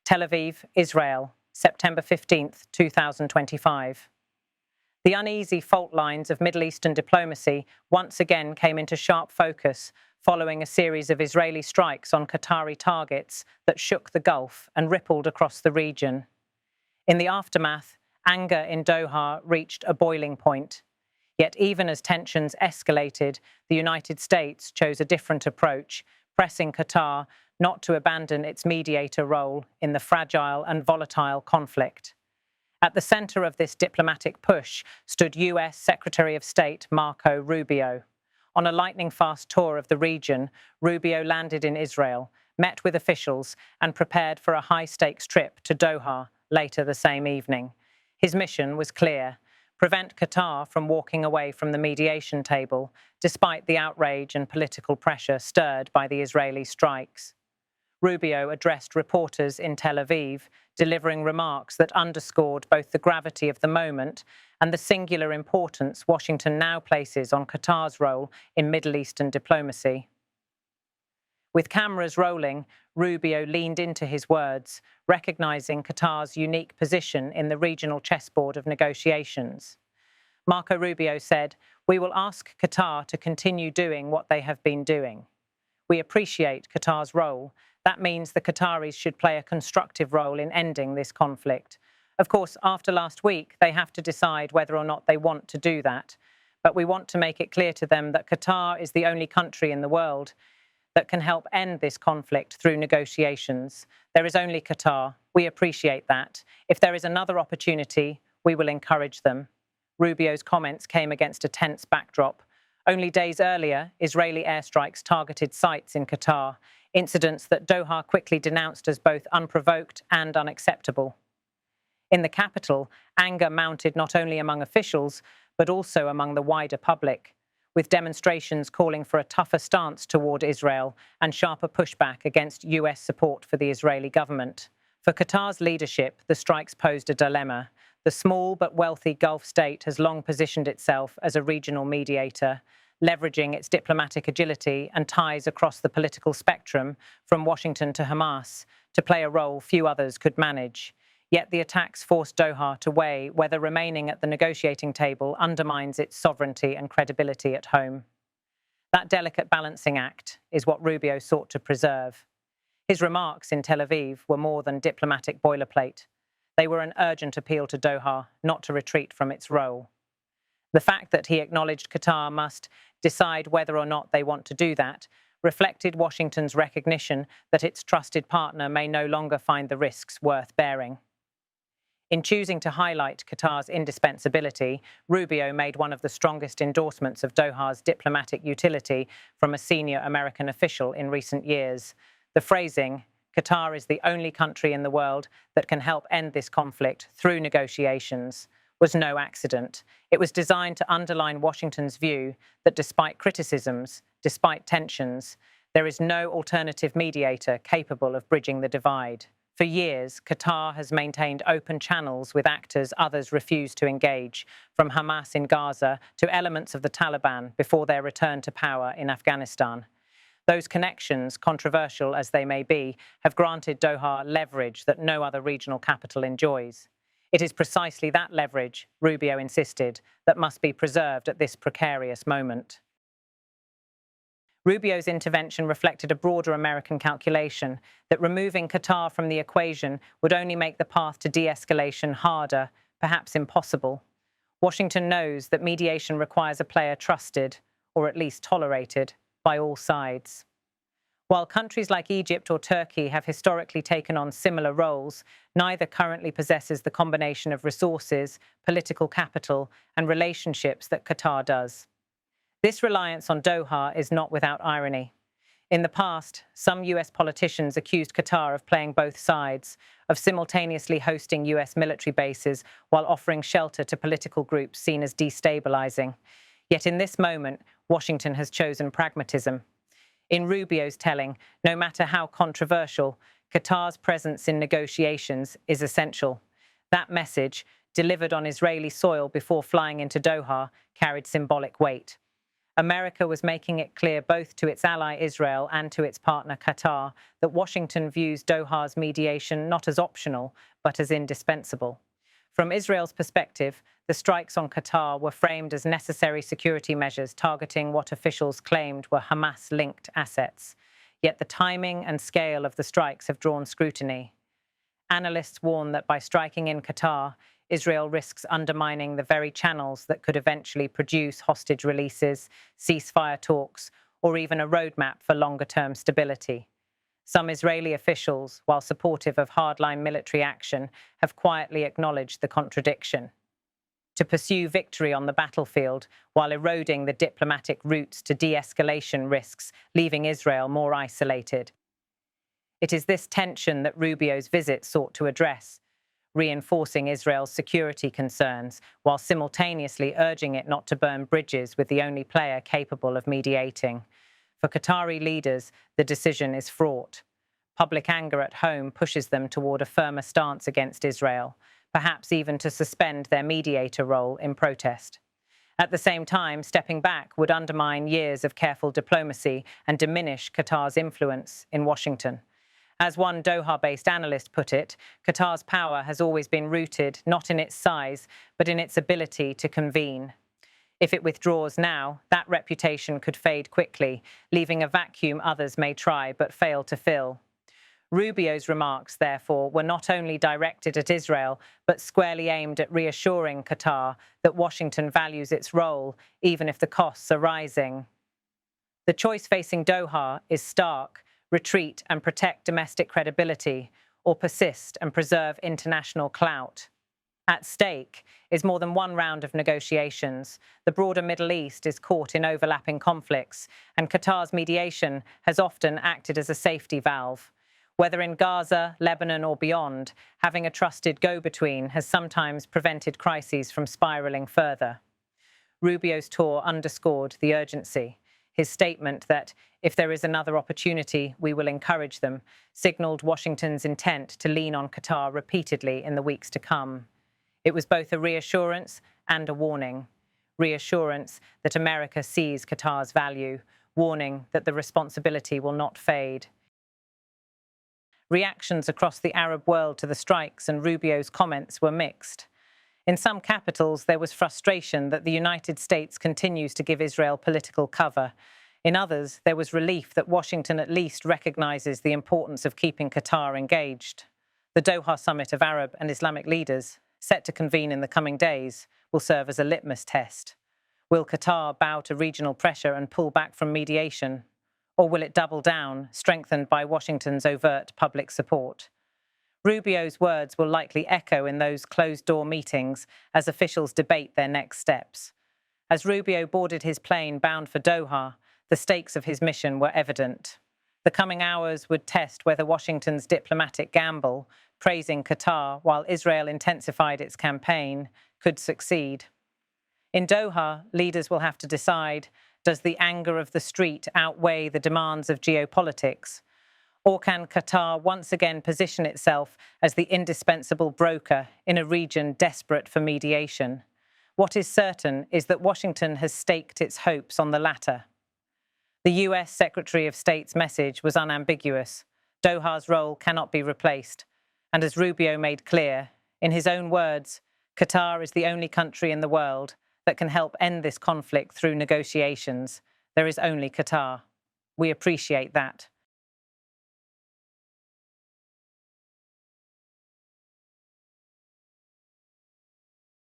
Tel Aviv, Israel, September 15, 2025. The uneasy fault lines of Middle Eastern diplomacy once again came into sharp focus following a series of Israeli strikes on Qatari targets that shook the Gulf and rippled across the region. In the aftermath, anger in Doha reached a boiling point. Yet even as tensions escalated, the United States chose a different approach, pressing Qatar not to abandon its mediator role in the fragile and volatile conflict. At the center of this diplomatic push stood US Secretary of State Marco Rubio. On a lightning-fast tour of the region, Rubio landed in Israel, met with officials, and prepared for a high-stakes trip to Doha later the same evening. His mission was clear: prevent Qatar from walking away from the mediation table, despite the outrage and political pressure stirred by the Israeli strikes. Rubio addressed reporters in Tel Aviv, delivering remarks that underscored both the gravity of the moment and the singular importance Washington now places on Qatar's role in Middle Eastern diplomacy. With cameras rolling, Rubio leaned into his words, recognizing Qatar's unique position in the regional chessboard of negotiations. Marco Rubio said, "We will ask Qatar to continue doing what they have been doing. We appreciate Qatar's role. That means the Qataris should play a constructive role in ending this conflict. Of course, after last week, they have to decide whether or not they want to do that. But we want to make it clear to them that Qatar is the only country in the world that can help end this conflict through negotiations. There is only Qatar. We appreciate that. If there is another opportunity, we will encourage them." Rubio's comments came against a tense backdrop. Only days earlier, Israeli airstrikes targeted sites in Qatar, incidents that Doha quickly denounced as both unprovoked and unacceptable. In the capital, anger mounted not only among officials, but also among the wider public, with demonstrations calling for a tougher stance toward Israel and sharper pushback against US support for the Israeli government. For Qatar's leadership, the strikes posed a dilemma. The small but wealthy Gulf state has long positioned itself as a regional mediator, leveraging its diplomatic agility and ties across the political spectrum, from Washington to Hamas, to play a role few others could manage. Yet the attacks forced Doha to weigh whether remaining at the negotiating table undermines its sovereignty and credibility at home. That delicate balancing act is what Rubio sought to preserve. His remarks in Tel Aviv were more than diplomatic boilerplate. They were an urgent appeal to Doha not to retreat from its role. The fact that he acknowledged Qatar must decide whether or not they want to do that reflected Washington's recognition that its trusted partner may no longer find the risks worth bearing. In choosing to highlight Qatar's indispensability, Rubio made one of the strongest endorsements of Doha's diplomatic utility from a senior American official in recent years. The phrasing, "Qatar is the only country in the world that can help end this conflict through negotiations," was no accident. It was designed to underline Washington's view that despite criticisms, despite tensions, there is no alternative mediator capable of bridging the divide. For years, Qatar has maintained open channels with actors others refuse to engage, from Hamas in Gaza to elements of the Taliban before their return to power in Afghanistan. Those connections, controversial as they may be, have granted Doha leverage that no other regional capital enjoys. It is precisely that leverage, Rubio insisted, that must be preserved at this precarious moment. Rubio's intervention reflected a broader American calculation that removing Qatar from the equation would only make the path to de-escalation harder, perhaps impossible. Washington knows that mediation requires a player trusted, or at least tolerated, by all sides. While countries like Egypt or Turkey have historically taken on similar roles, neither currently possesses the combination of resources, political capital, and relationships that Qatar does. This reliance on Doha is not without irony. In the past, some US politicians accused Qatar of playing both sides, of simultaneously hosting US military bases while offering shelter to political groups seen as destabilizing. Yet in this moment, Washington has chosen pragmatism. In Rubio's telling, no matter how controversial, Qatar's presence in negotiations is essential. That message, delivered on Israeli soil before flying into Doha, carried symbolic weight. America was making it clear both to its ally Israel and to its partner Qatar that Washington views Doha's mediation not as optional, but as indispensable. From Israel's perspective, the strikes on Qatar were framed as necessary security measures targeting what officials claimed were Hamas-linked assets. Yet the timing and scale of the strikes have drawn scrutiny. Analysts warn that by striking in Qatar, Israel risks undermining the very channels that could eventually produce hostage releases, ceasefire talks, or even a roadmap for longer-term stability. Some Israeli officials, while supportive of hardline military action, have quietly acknowledged the contradiction. To pursue victory on the battlefield while eroding the diplomatic routes to de-escalation risks, leaving Israel more isolated. It is this tension that Rubio's visit sought to address, reinforcing Israel's security concerns while simultaneously urging it not to burn bridges with the only player capable of mediating. For Qatari leaders, the decision is fraught. Public anger at home pushes them toward a firmer stance against Israel, perhaps even to suspend their mediator role in protest. At the same time, stepping back would undermine years of careful diplomacy and diminish Qatar's influence in Washington. As one Doha-based analyst put it, Qatar's power has always been rooted not in its size, but in its ability to convene. If it withdraws now, that reputation could fade quickly, leaving a vacuum others may try but fail to fill. Rubio's remarks, therefore, were not only directed at Israel, but squarely aimed at reassuring Qatar that Washington values its role, even if the costs are rising. The choice facing Doha is stark: retreat and protect domestic credibility, or persist and preserve international clout. At stake is more than one round of negotiations. The broader Middle East is caught in overlapping conflicts, and Qatar's mediation has often acted as a safety valve. Whether in Gaza, Lebanon, or beyond, having a trusted go-between has sometimes prevented crises from spiraling further. Rubio's tour underscored the urgency. His statement that, if there is another opportunity, we will encourage them, signalled Washington's intent to lean on Qatar repeatedly in the weeks to come. It was both a reassurance and a warning. Reassurance that America sees Qatar's value, warning that the responsibility will not fade. Reactions across the Arab world to the strikes and Rubio's comments were mixed. In some capitals, there was frustration that the United States continues to give Israel political cover. In others, there was relief that Washington at least recognizes the importance of keeping Qatar engaged. The Doha summit of Arab and Islamic leaders, set to convene in the coming days, will serve as a litmus test. Will Qatar bow to regional pressure and pull back from mediation? Or will it double down, strengthened by Washington's overt public support? Rubio's words will likely echo in those closed-door meetings as officials debate their next steps. As Rubio boarded his plane bound for Doha, the stakes of his mission were evident. The coming hours would test whether Washington's diplomatic gamble, praising Qatar while Israel intensified its campaign, could succeed. In Doha, leaders will have to decide: does the anger of the street outweigh the demands of geopolitics? Or can Qatar once again position itself as the indispensable broker in a region desperate for mediation? What is certain is that Washington has staked its hopes on the latter. The US Secretary of State's message was unambiguous. Doha's role cannot be replaced. And as Rubio made clear, in his own words, Qatar is the only country in the world that can help end this conflict through negotiations. There is only Qatar. We appreciate that.